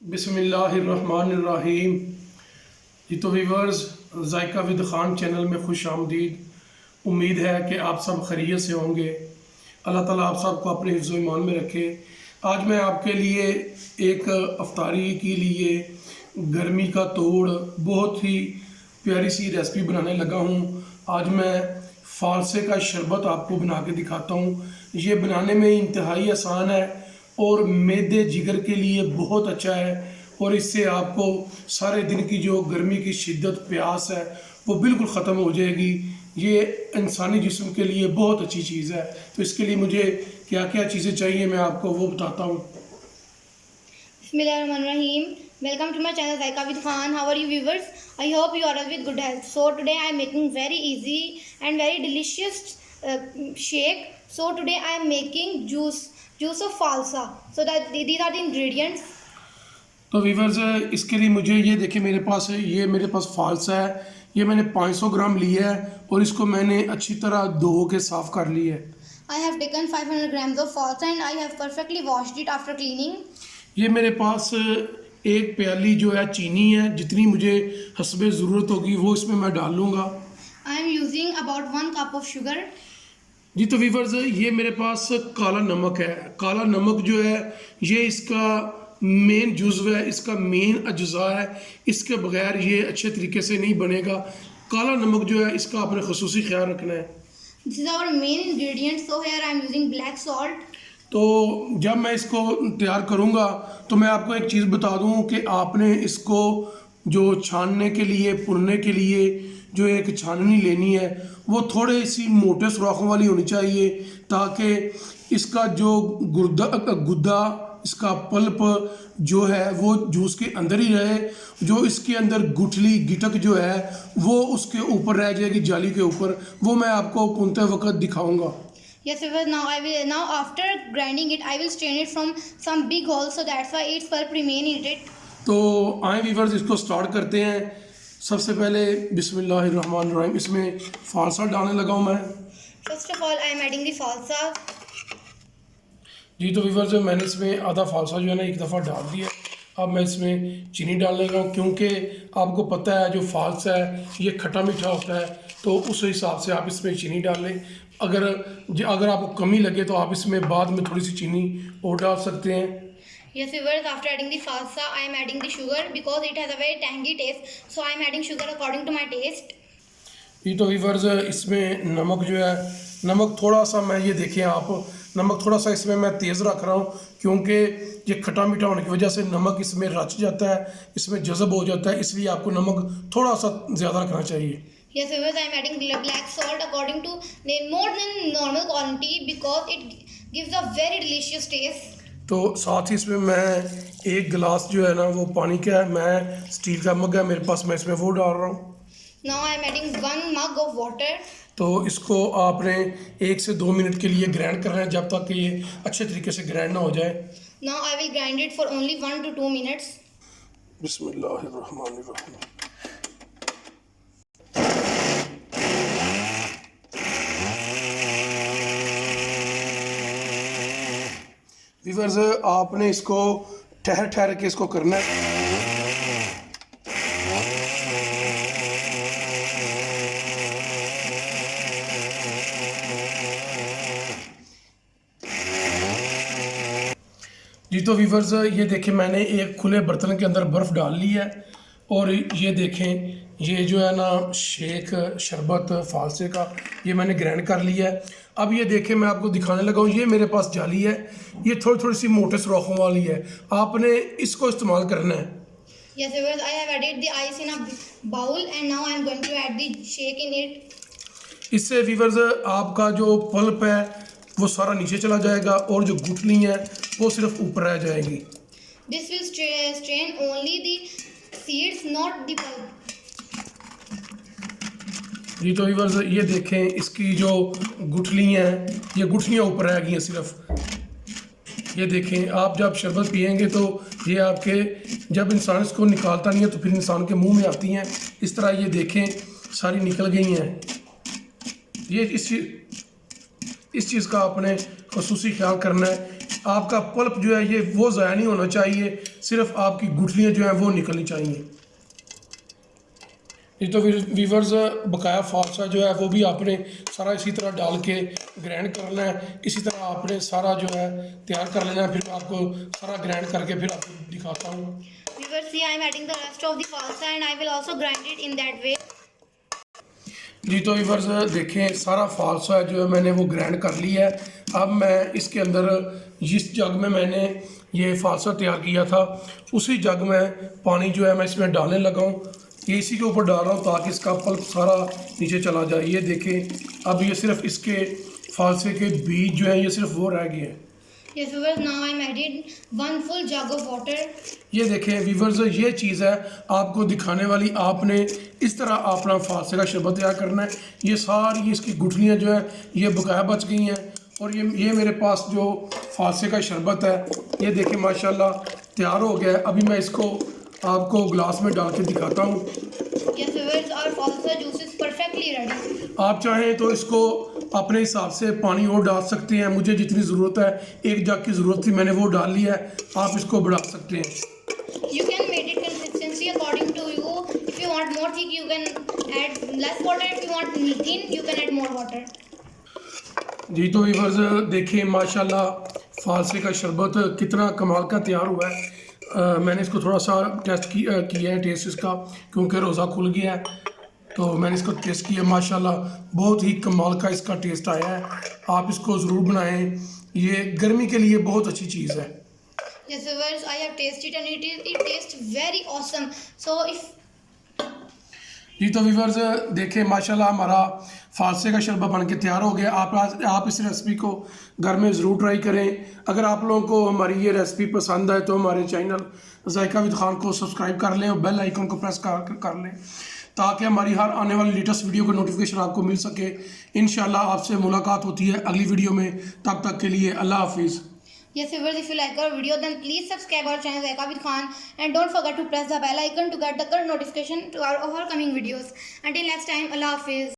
बिस्मिल्लाहिर्रहमानिर्रहीम। जी तो viewers, Zayka with Khan channel में खुश आमदीद। उम्मीद है कि आप सब खैरियत से होंगे। अल्लाह ताला आप सबको अपने हिफ्ज़ ईमान में रखे। आज मैं आपके लिए एक अफ्तारी के लिए गर्मी का तोड़ बहुत ही प्यारी सी रेसिपी बनाने लगा हूँ। आज मैं फालसे का शरबत आपको बना के दिखाता हूँ। ये बनाने में इंतहाई आसान है और मैदे जिगर के लिए बहुत अच्छा है और इससे आपको सारे दिन की जो गर्मी की शिद्दत प्यास है वो बिल्कुल ख़त्म हो जाएगी। ये इंसानी जिस्म के लिए बहुत अच्छी चीज़ है। तो इसके लिए मुझे क्या क्या चीज़ें चाहिए मैं आपको वो बताता हूँ। Bismillahirrahmanirrahim. Welcome to my channel Zaika with Khan. How are you viewers? I hope you are all with good health. So today I am making very easy and very delicious shake. So today I am making juice of falsa. So that these are the ingredients. तो viewers, इसके लिए मुझे ये देखिए मेरे पास फालसा है। ये मैंने 500 ग्राम लिया है और इसको मैंने अच्छी तरह धो के साफ़ कर लिया है। I have taken 500 grams of falsa and I have perfectly washed it after cleaning. ये मेरे पास एक प्याली जो है चीनी है, जितनी मुझे हस्बे ज़रूरत होगी वो इसमें मैं डाल लूँगा। I am using about 1 cup of sugar. जी तो वीवर्स, ये मेरे पास काला नमक है। काला नमक जो है ये इसका मेन जुज़्व है, इसका मेन अज्जा है। इसके बगैर ये अच्छे तरीके से नहीं बनेगा। काला नमक जो है इसका आपने ख़ुसूसी ख्याल रखना है। This is our main ingredient. So here I am using black salt. तो जब मैं इसको तैयार करूँगा तो मैं आपको एक चीज़ बता दूँ कि आपने इसको जो छानने के लिए भुनने के लिए जो एक छाननी लेनी है वो थोड़े सी मोटे सुराखों वाली होनी चाहिए, ताकि इसका जो गुद्दा इसका पल्प जो है वो जूस के अंदर ही रहे। जो इसके अंदर गुठली गिटक जो है वो उसके ऊपर रह जाएगी, जाली के ऊपर। वो मैं आपको भूनते वक्त दिखाऊँगा। Yes, because now after grinding it, I will strain it from some big holes, so that's why its pulp remain in it. तो आए वीवर्स, इसको स्टार्ट करते हैं। सबसे पहले बिस्मिल्लाहिर्रहमानिर्रहीम, इसमें फालसा डालने लगा हूँ मैं। First of all, I am adding the falsa. जी तो वीवर्स, मैंने इसमें आधा फालसा जो है ना एक दफ़ा डाल दिया। अब मैं इसमें चीनी डालने लगा हूँ, क्योंकि आपको पता है जो फालसा है ये खट्टा मीठा होता है, तो उस हिसाब से आप इसमें चीनी डाल लें। अगर आपको कमी लगे तो आप इसमें बाद में थोड़ी सी चीनी और डाल सकते हैं। Yes, viewers, after adding the falsa, I am adding the sugar because it has a very tangy taste. So I am adding sugar according to my taste. ये तो वीवर्स, इसमें नमक जो है, नमक थोड़ा सा मैं ये देखें आप, नमक थोड़ा सा इसमें मैं तेज़ रख रहा हूँ, क्योंकि ये खट्टा मीठा होने की वजह से नमक इसमें रच जाता है, इसमें जज़ब हो जाता है, इसलिए आपको नमक थोड़ा सा ज़्यादा रखना चाहिए। Yes, viewers, I am adding black salt according to more than normal quantity because it gives a very delicious taste. तो साथ ही इसमें मैं एक गिलास जो है ना वो पानी का है, मैं स्टील का मग है मेरे पास, मैं इसमें वो डाल रहा हूँ। Now I am adding 1 mug of water. तो इसको आपने 1 से 2 मिनट के लिए ग्राइंड करना है, जब तक कि ये अच्छे तरीके से ग्राइंड ना हो जाए। Now I will grind it for only 1 to 2 minutes. बिस्मिल्लाहिर्रहमानिर्रहीम। वीवर्स, आपने इसको ठहर ठहर के इसको करना है। जी तो वीवर्स, ये देखें मैंने एक खुले बर्तन के अंदर बर्फ़ डाल ली है और ये देखें ये जो है ना शेक शरबत फालसे का ये मैंने ग्राइंड कर लिया है। अब ये देखें मैं आपको दिखाने लगा हूँ, ये मेरे पास जाली है, ये थोड़ी थोड़ी सी मोटे सुराखों वाली है, आपने इसको इस्तेमाल करना है। Yes, viewers, I have added the ice in a bowl and now I am going to add the shake in it. इससे वीवर्स आपका जो पल्प है वो सारा नीचे चला जाएगा और जो गुठली है वो सिर्फ ऊपर रह जाएगी। This will strain only the seeds, not the pulp. जी तो वीवर्स, ये देखें इसकी जो गुठली हैं ये गुठलियाँ ऊपर रह गई हैं सिर्फ। ये देखें, आप जब शरबत पिएंगे तो ये आपके जब इंसान इसको निकालता नहीं है तो फिर इंसान के मुंह में आती हैं। इस तरह ये देखें सारी निकल गई हैं। ये इस चीज़ का आपने ख़ुसूसी ख्याल करना है। आपका पल्प जो है ये वो ज़ाया नहीं होना चाहिए। सिर्फ आपकी गुठलियाँ जो हैं वो निकलनी चाहिए। ये तो वीवर्स बकाया फालसा जो है वो भी आपने सारा इसी तरह डाल के ग्राइंड करना है। इसी तरह आपने सारा जो है तैयार कर लेना है। फिर मैं आपको सारा ग्राइंड करके फिर आपको दिखाता हूँ। Viewers, see, I am adding the rest of the falsa and I will also grind it in that way. जी तो वीवर्स देखें सारा फालसा है जो है मैंने वो ग्राइंड कर लिया है। अब मैं इसके अंदर जिस जग में मैंने ये फालसा तैयार किया था उसी जग में पानी जो है मैं इसमें डालने लगा हूँ। ये इसी के ऊपर डाल रहा हूँ ताकि इसका पल्प सारा नीचे चला जाए। ये देखें अब ये सिर्फ इसके फालसे के बीज जो है ये सिर्फ वो रह गए हैं। Yes, viewers, now I am added 1 full jug of water. ये देखें वीवर्स ये चीज़ है आपको दिखाने वाली। आपने इस तरह अपना फालसे का शरबत तैयार करना है। ये सारी इसकी गुठलियाँ जो है ये बकाया बच गई हैं और ये मेरे पास जो फालसे का शरबत है ये देखें माशाल्लाह तैयार हो गया है। अभी मैं इसको आपको गिलास में डाल के दिखाता हूँ। Yes, viewers, our falsa juice is perfectly ready. आप चाहें तो इसको अपने हिसाब से पानी और डाल सकते हैं। मुझे जितनी ज़रूरत है 1 जग की ज़रूरत थी मैंने वो डाल लिया है। आप इसको बढ़ा सकते हैं। You can make it consistency according to you. If you want more thick, you can add less water. If you want thin, you can add more water. जी तो वीवर्स देखें माशाल्लाह फालसे का शरबत कितना कमाल का तैयार हुआ है। मैंने इसको थोड़ा सा टेस्ट किया है टेस्ट इसका क्योंकि रोज़ा खुल गया है तो मैंने इसको टेस्ट किया। माशाल्लाह बहुत ही कमाल का इसका टेस्ट आया है। आप इसको ज़रूर बनाएं। ये गर्मी के लिए बहुत अच्छी चीज़ है। Yes, viewers, I have tasted and it tastes very awesome. So if जी तो वीवर्स देखें माशाल्लाह हमारा फालसे का शरबत बन के तैयार हो गया। आप इस रेसिपी को घर में ज़रूर ट्राई करें। अगर आप लोगों को हमारी ये रेसिपी पसंद आए तो हमारे चैनल जायका विद खान को सब्सक्राइब कर लें और बेल आइकन को प्रेस कर लें ताकि हमारी हर आने वाली लेटेस्ट वीडियो का नोटिफिकेशन आपको मिल सके। इंशाल्लाह आपसे मुलाकात होती है अगली वीडियो में। तब तक के लिए अल्लाह हाफिज़। yes, viewers, if you like our video, then please subscribe our channel Zaika with Khan and don't forget to press the bell icon to get the current notification of our coming videos. Until next time, Allah Hafiz.